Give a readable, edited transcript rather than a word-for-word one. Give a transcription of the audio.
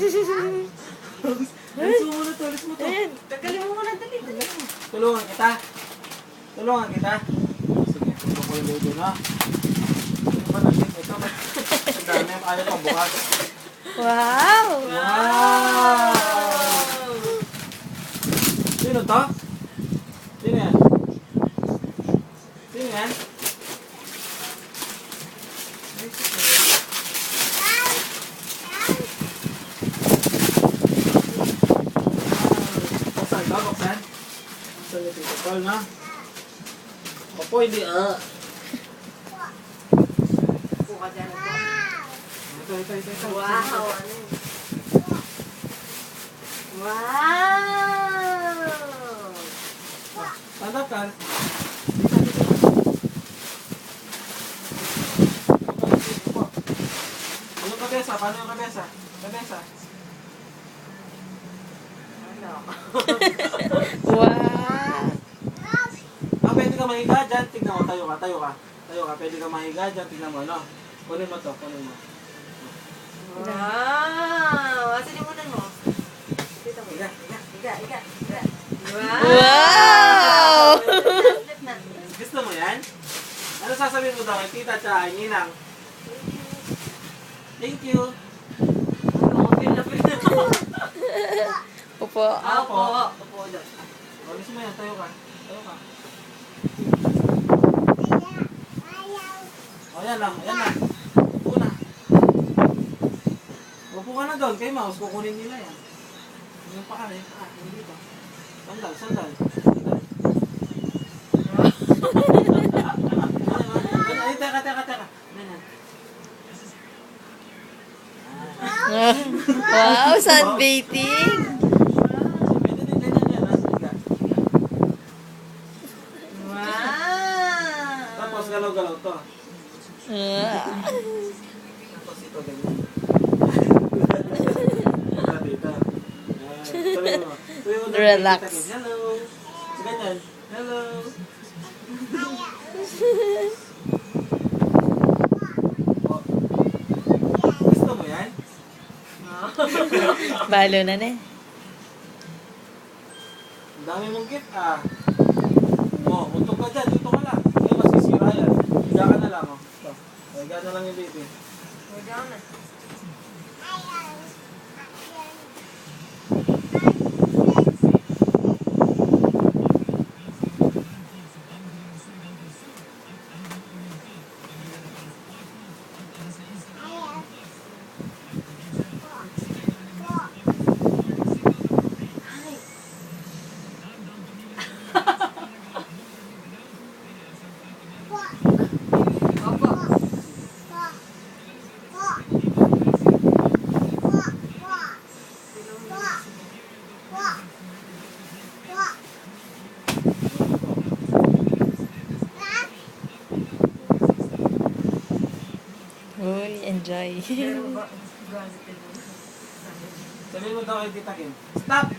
Alis mo muna to, alis mo to. Ayan, tagalin mo muna, dali. Tulungan kita. Tulungan kita. Sige, tulungan ko yung lodo na. Ano ba natin? Ito ba? Ang dami ang ayaw pang bukas. Wow! Wow! Sino to? Sino yan? Sino yan? Buksan ka, buksan. Buksan yung titipal na. Opo, hindi Upo ka dyan. Ito. Wow! Wow! Stand up ka. Ano yung kabesa? Paano yung kabesa? Kabesa. Ano? Wow! Pwede ka mahiga dyan. Tignan mo, tayo ka. Pwede ka mahiga dyan. Tignan mo, no? Kunin mo to, kunin mo. Wow! Asan yung unan mo? Dito mo. Higa. Iga. Wow! Flip na. Gusto mo yan? Ano sasabihin mo daw kay tita at kay ninang? Thank you. Ano, feel na. Upo. Opo. Opo doon. Gusto mo yan, tayo ka. O, yan lang. Upo na. Upo ka na doon, kay mouse, kukunin nila yan. Yung paa, hindi dito. Sandal. Ay, teka. Wow, sunbathing! Pwede din ganyan yan, higa. Wow! Tapos galaw-galaw to. Tapos ito ganyan. Dito. Tuloy mo. Relax. Hello. Ganyan. Hello. Oh. Gusto mo yan? Balo na na. Ang dami mong gift muntok ka dyan. Dito ka lang. Hindi masisira yan. Higa ka na lang. Ito. Higa na lang yung baby. Higa na. Uy, enjoy. Sabihin mo daw kay Tita Kim. Stop!